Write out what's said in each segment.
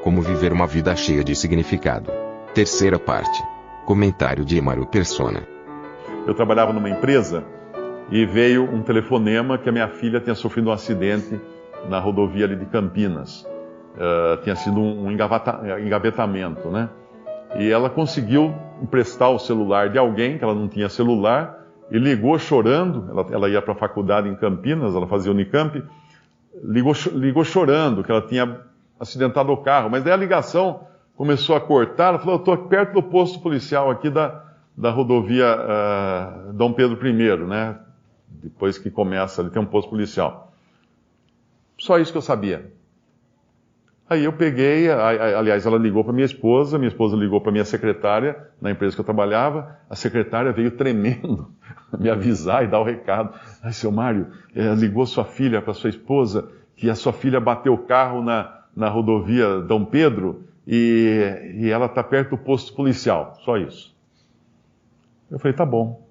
Como viver uma vida cheia de significado. Terceira parte. Comentário de Emaro Persona. Eu trabalhava numa empresa e veio um telefonema que a minha filha tinha sofrido um acidente na rodovia ali de Campinas. Tinha sido um engavetamento, né? E ela conseguiu emprestar o celular de alguém, que ela não tinha celular, e ligou chorando. Ela ia para a faculdade em Campinas, ela fazia Unicamp, ligou chorando que ela tinha acidentado o carro, mas daí a ligação começou a cortar. Ela falou: eu estou perto do posto policial aqui da rodovia Dom Pedro I, né? Depois que começa ali tem um posto policial. Só isso que eu sabia. Aí eu peguei, aliás, ela ligou para minha esposa ligou para minha secretária, na empresa que eu trabalhava. A secretária veio tremendo me avisar e dar o recado. Ai, seu Mário, ligou sua filha para sua esposa, que a sua filha bateu o carro na rodovia Dom Pedro e ela está perto do posto policial. Só isso. Eu falei: tá bom.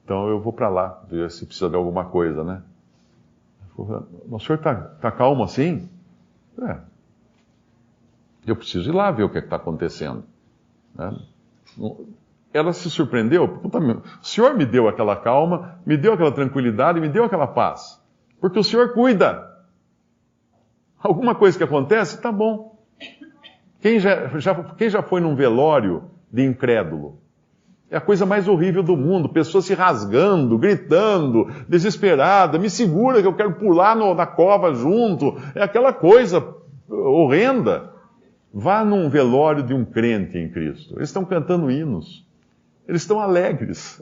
Então eu vou para lá, ver se precisa de alguma coisa, né? O senhor tá calmo assim? Eu preciso ir lá ver o que está acontecendo. Né? Ela se surpreendeu. O senhor me deu aquela calma, me deu aquela tranquilidade, me deu aquela paz. Porque o senhor cuida. Alguma coisa que acontece, tá bom. Quem já foi num velório de incrédulo? É a coisa mais horrível do mundo. Pessoas se rasgando, gritando, desesperada. Me segura que eu quero pular na cova junto. É aquela coisa horrenda. Vá num velório de um crente em Cristo. Eles estão cantando hinos. Eles estão alegres.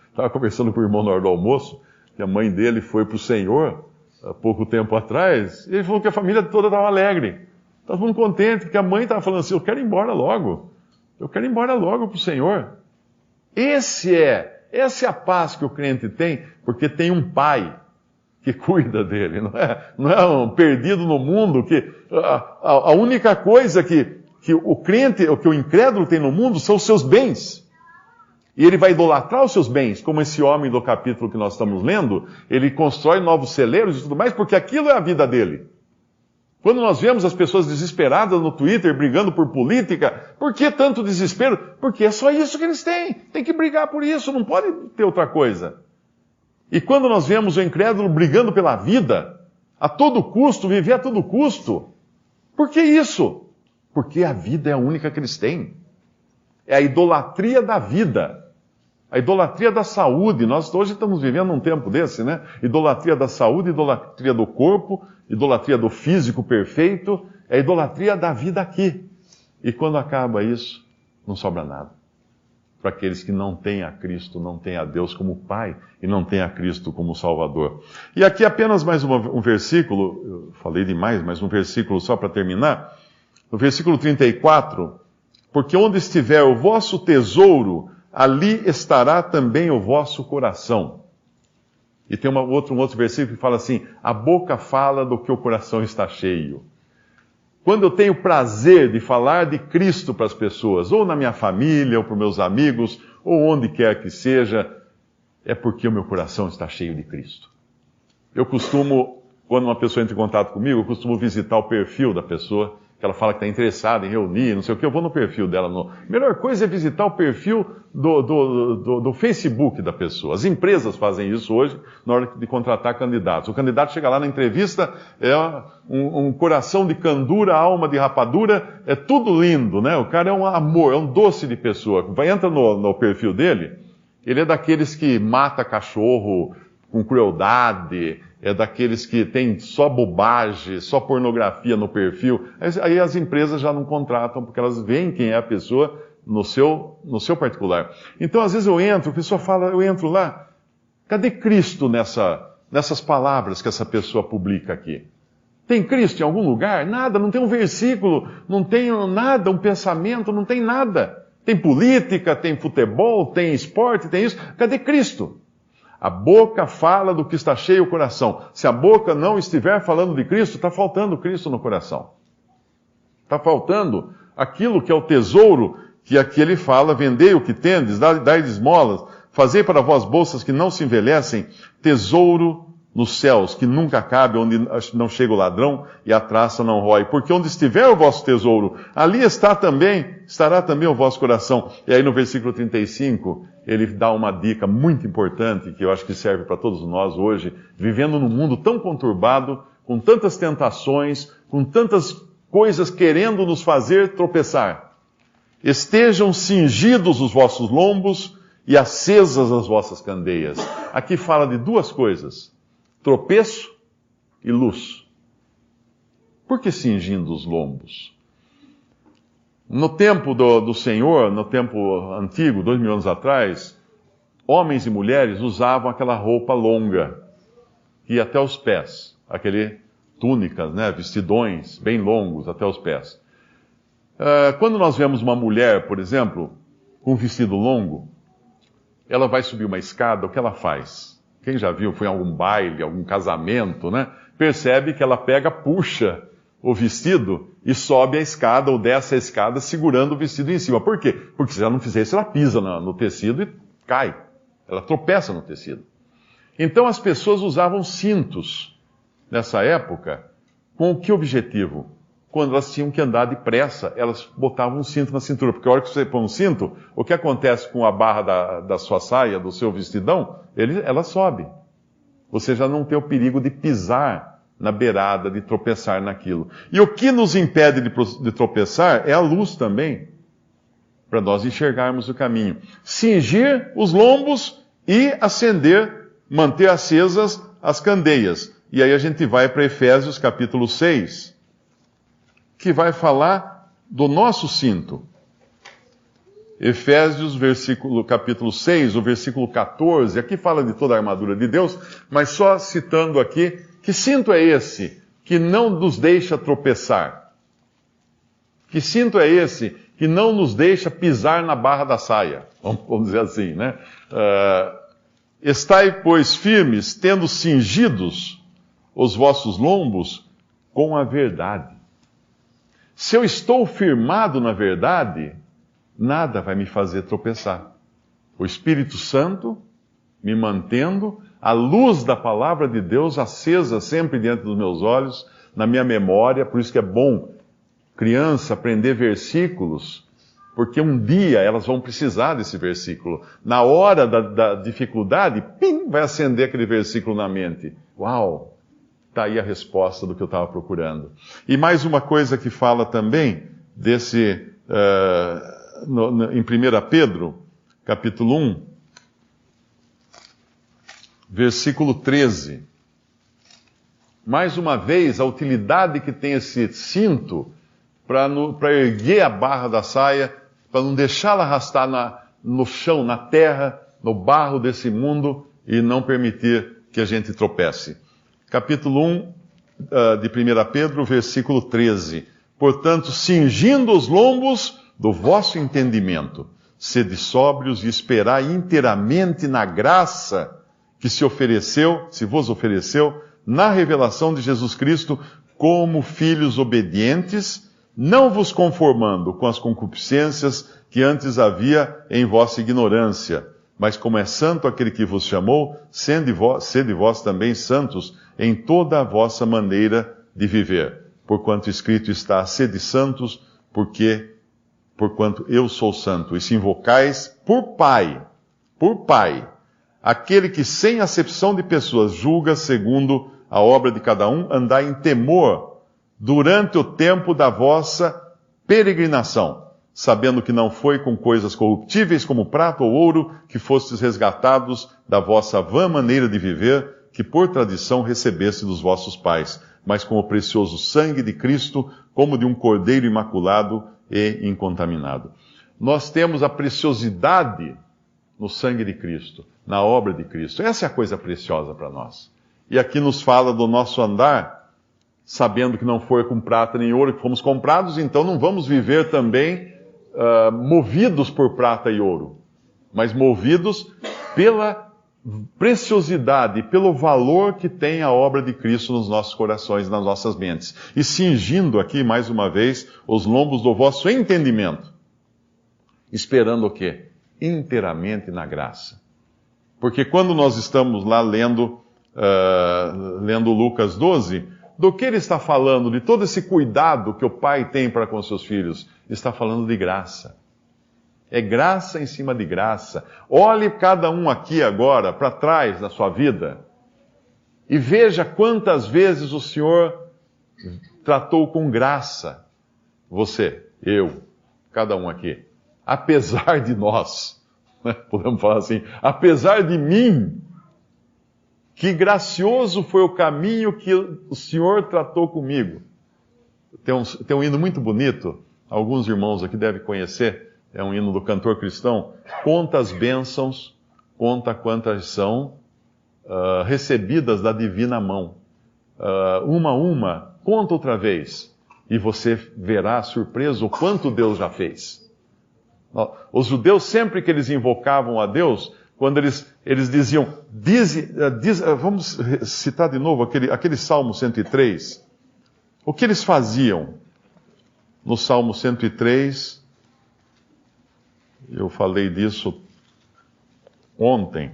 Estava conversando com o irmão na hora do almoço, que a mãe dele foi para o Senhor há pouco tempo atrás, e ele falou que a família toda estava alegre. Estava muito contente, porque a mãe estava falando assim: eu quero ir embora logo. Eu quero ir embora logo para o Senhor. Essa é a paz que o crente tem, porque tem um pai que cuida dele, não é um perdido no mundo, que a única coisa que o crente, que o incrédulo tem no mundo são os seus bens. E ele vai idolatrar os seus bens, como esse homem do capítulo que nós estamos lendo. Ele constrói novos celeiros e tudo mais, porque aquilo é a vida dele. Quando nós vemos as pessoas desesperadas no Twitter, brigando por política, por que tanto desespero? Porque é só isso que eles têm. Tem que brigar por isso, não pode ter outra coisa. E quando nós vemos o incrédulo brigando pela vida, a todo custo, viver a todo custo, por que isso? Porque a vida é a única que eles têm. É a idolatria da vida. A idolatria da saúde. Nós hoje estamos vivendo um tempo desse, né? Idolatria da saúde, idolatria do corpo, idolatria do físico perfeito. É a idolatria da vida aqui. E quando acaba isso, não sobra nada. Para aqueles que não têm a Cristo, não têm a Deus como Pai e não têm a Cristo como Salvador. E aqui apenas mais um versículo, eu falei demais, mas um versículo só para terminar. No versículo 34, porque onde estiver o vosso tesouro, ali estará também o vosso coração. E tem um outro versículo que fala assim: a boca fala do que o coração está cheio. Quando eu tenho prazer de falar de Cristo para as pessoas, ou na minha família, ou para os meus amigos, ou onde quer que seja, é porque o meu coração está cheio de Cristo. Eu costumo, quando uma pessoa entra em contato comigo, eu costumo visitar o perfil da pessoa, que ela fala que está interessada em reunir, não sei o que, eu vou no perfil dela. Melhor coisa é visitar o perfil do Facebook da pessoa. As empresas fazem isso hoje na hora de contratar candidatos. O candidato chega lá na entrevista, é um coração de candura, alma de rapadura, é tudo lindo, né? O cara é um amor, é um doce de pessoa. Entra no perfil dele, ele é daqueles que mata cachorro com crueldade, é daqueles que tem só bobagem, só pornografia no perfil. Aí as empresas já não contratam, porque elas veem quem é a pessoa no seu particular. Então, às vezes a pessoa fala, eu entro lá, cadê Cristo nessas palavras que essa pessoa publica aqui? Tem Cristo em algum lugar? Nada, não tem um versículo, não tem nada, um pensamento, não tem nada. Tem política, tem futebol, tem esporte, tem isso. Cadê Cristo? A boca fala do que está cheio o coração. Se a boca não estiver falando de Cristo, está faltando Cristo no coração. Está faltando aquilo que é o tesouro que aqui ele fala: vendei o que tendes, dai esmolas, fazei para vós bolsas que não se envelhecem, tesouro nos céus, que nunca cabe, onde não chega o ladrão e a traça não rói. Porque onde estiver o vosso tesouro, ali estará também o vosso coração. E aí no versículo 35, ele dá uma dica muito importante, que eu acho que serve para todos nós hoje, vivendo num mundo tão conturbado, com tantas tentações, com tantas coisas querendo nos fazer tropeçar. Estejam cingidos os vossos lombos e acesas as vossas candeias. Aqui fala de duas coisas: tropeço e luz. Por que cingindo os lombos? No tempo do Senhor, no tempo antigo, 2000 anos atrás, homens e mulheres usavam aquela roupa longa, que ia até os pés, aquele túnicas, vestidões bem longos até os pés. Quando nós vemos uma mulher, por exemplo, com um vestido longo, ela vai subir uma escada, o que ela faz? Quem já viu, foi em algum baile, algum casamento, percebe que ela puxa o vestido e sobe a escada ou desce a escada segurando o vestido em cima. Por quê? Porque se ela não fizer isso, ela pisa no tecido e cai. Ela tropeça no tecido. Então as pessoas usavam cintos nessa época, com que objetivo? Quando elas tinham que andar depressa, elas botavam um cinto na cintura, porque a hora que você põe um cinto, o que acontece com a barra da sua saia, do seu vestidão, ela sobe. Você já não tem o perigo de pisar na beirada, de tropeçar naquilo. E o que nos impede de tropeçar é a luz também, para nós enxergarmos o caminho. Cingir os lombos e manter acesas as candeias. E aí a gente vai para Efésios capítulo 6, que vai falar do nosso cinto. Efésios capítulo 6, o versículo 14, aqui fala de toda a armadura de Deus, mas só citando aqui, que cinto é esse que não nos deixa tropeçar? Que cinto é esse que não nos deixa pisar na barra da saia? Vamos dizer assim, Estai, pois, firmes, tendo cingidos os vossos lombos com a verdade. Se eu estou firmado na verdade, nada vai me fazer tropeçar. O Espírito Santo me mantendo, a luz da palavra de Deus acesa sempre diante dos meus olhos, na minha memória. Por isso que é bom, criança, aprender versículos, porque um dia elas vão precisar desse versículo. Na hora da dificuldade, vai acender aquele versículo na mente. Uau! Está aí a resposta do que eu estava procurando. E mais uma coisa que fala também em 1 Pedro, capítulo 1, versículo 13. Mais uma vez, a utilidade que tem esse cinto para erguer a barra da saia, para não deixá-la arrastar no chão, na terra, no barro desse mundo e não permitir que a gente tropece. Capítulo 1 de 1 Pedro, versículo 13. Portanto, cingindo os lombos do vosso entendimento, sede sóbrios e esperai inteiramente na graça que se vos ofereceu, na revelação de Jesus Cristo, como filhos obedientes, não vos conformando com as concupiscências que antes havia em vossa ignorância, mas como é santo aquele que vos chamou, sede vós também santos em toda a vossa maneira de viver. Porquanto escrito está, sede santos, porquanto eu sou santo. E se invocais por Pai, aquele que sem acepção de pessoas julga segundo a obra de cada um, andai em temor durante o tempo da vossa peregrinação, sabendo que não foi com coisas corruptíveis como prata ou ouro que fostes resgatados da vossa vã maneira de viver, que por tradição recebeste dos vossos pais, mas com o precioso sangue de Cristo, como de um cordeiro imaculado e incontaminado. Nós temos a preciosidade no sangue de Cristo, na obra de Cristo. Essa é a coisa preciosa para nós. E aqui nos fala do nosso andar, sabendo que não foi com prata nem ouro que fomos comprados, então não vamos viver também movidos por prata e ouro, mas movidos pela preciosidade, pelo valor que tem a obra de Cristo nos nossos corações, nas nossas mentes. E cingindo aqui, mais uma vez, os lombos do vosso entendimento. Esperando o quê? Inteiramente na graça. Porque quando nós estamos lá lendo lendo Lucas 12, do que ele está falando, de todo esse cuidado que o pai tem para com seus filhos. Está falando de graça. É graça em cima de graça. Olhe cada um aqui agora para trás da sua vida e veja quantas vezes o Senhor tratou com graça você, eu, cada um aqui. Apesar de nós, né? Podemos falar assim, apesar de mim, que gracioso foi o caminho que o Senhor tratou comigo. Tem um hino muito bonito, alguns irmãos aqui devem conhecer, é um hino do cantor cristão. Conta as bênçãos, conta quantas são recebidas da divina mão. Uma a uma, conta outra vez, e você verá surpreso o quanto Deus já fez. Os judeus, sempre que eles invocavam a Deus, quando eles diziam, vamos citar de novo aquele Salmo 103, o que eles faziam no Salmo 103, eu falei disso ontem.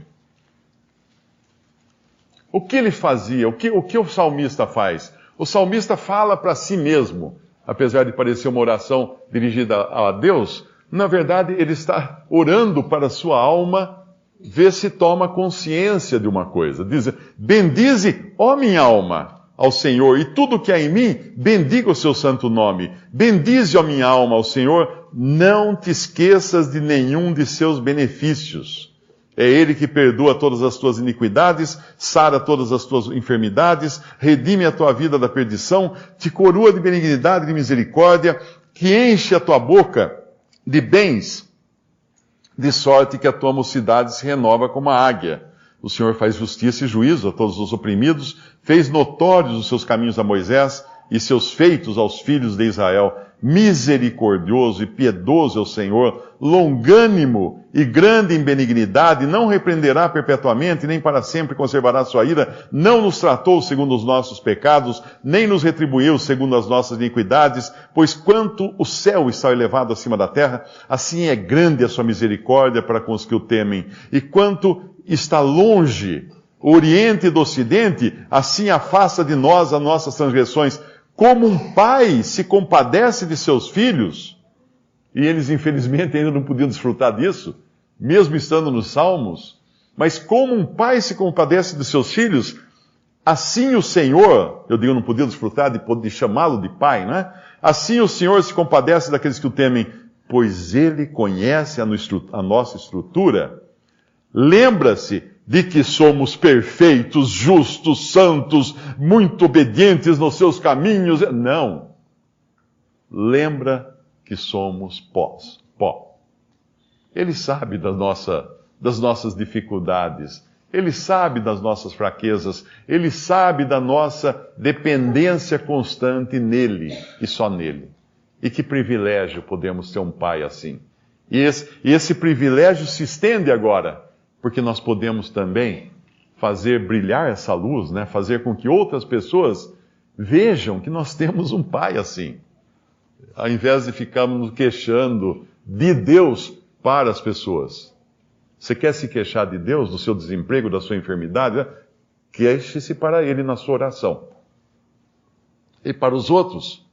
O que ele fazia? O que o salmista faz? O salmista fala para si mesmo, apesar de parecer uma oração dirigida a Deus, na verdade ele está orando para a sua alma, ver se toma consciência de uma coisa. Diz, bendize, ó minha alma, ao Senhor, e tudo que há em mim, bendiga o seu santo nome. Bendize, ó minha alma, ao Senhor, não te esqueças de nenhum de seus benefícios. É Ele que perdoa todas as tuas iniquidades, sara todas as tuas enfermidades, redime a tua vida da perdição, te coroa de benignidade e de misericórdia, que enche a tua boca de bens, de sorte que a tua mocidade se renova como a águia. O Senhor faz justiça e juízo a todos os oprimidos, fez notórios os seus caminhos a Moisés e seus feitos aos filhos de Israel. Misericordioso e piedoso é o Senhor, longânimo e grande em benignidade, não repreenderá perpetuamente, nem para sempre conservará sua ira, não nos tratou segundo os nossos pecados, nem nos retribuiu segundo as nossas iniquidades, pois quanto o céu está elevado acima da terra, assim é grande a sua misericórdia para com os que o temem, e quanto está longe o Oriente do Ocidente, assim afasta de nós as nossas transgressões. Como um pai se compadece de seus filhos, e eles infelizmente ainda não podiam desfrutar disso, mesmo estando nos Salmos, mas como um pai se compadece de seus filhos, assim o Senhor, eu digo não podia desfrutar de chamá-lo de pai, não é? Assim o Senhor se compadece daqueles que o temem, pois Ele conhece a nossa estrutura. Lembra-se de que somos perfeitos, justos, santos, muito obedientes nos seus caminhos. Não. Lembra que somos pó. Ele sabe das nossas dificuldades. Ele sabe das nossas fraquezas. Ele sabe da nossa dependência constante nele e só nele. E que privilégio podemos ter um pai assim. E esse privilégio se estende agora, porque nós podemos também fazer brilhar essa luz, né? Fazer com que outras pessoas vejam que nós temos um pai assim. Ao invés de ficarmos nos queixando de Deus para as pessoas. Você quer se queixar de Deus, do seu desemprego, da sua enfermidade? Né? Queixe-se para Ele na sua oração. E para os outros,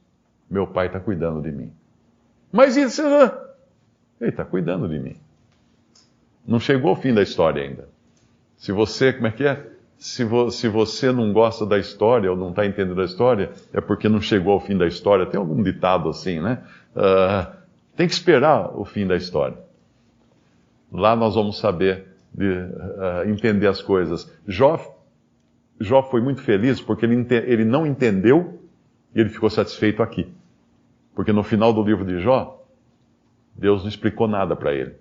meu pai está cuidando de mim. Mas isso, Ele está cuidando de mim. Não chegou ao fim da história ainda. Se você, Se você não gosta da história ou não está entendendo a história, é porque não chegou ao fim da história. Tem algum ditado assim, né? Tem que esperar o fim da história. Lá nós vamos saber entender as coisas. Jó foi muito feliz porque ele não entendeu e ele ficou satisfeito aqui. Porque no final do livro de Jó, Deus não explicou nada para ele.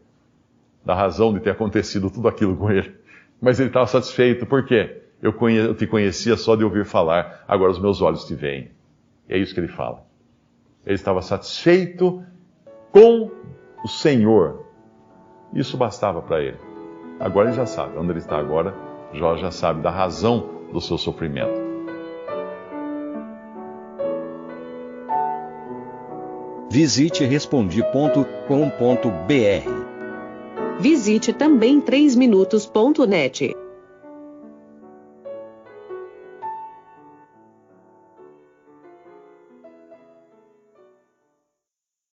Da razão de ter acontecido tudo aquilo com ele. Mas ele estava satisfeito, por quê? Eu te conhecia só de ouvir falar, agora os meus olhos te veem. É isso que ele fala. Ele estava satisfeito com o Senhor. Isso bastava para ele. Agora ele já sabe, onde ele está agora, Jó já sabe da razão do seu sofrimento. Visite Respondi.com.br. Visite também 3minutos.net.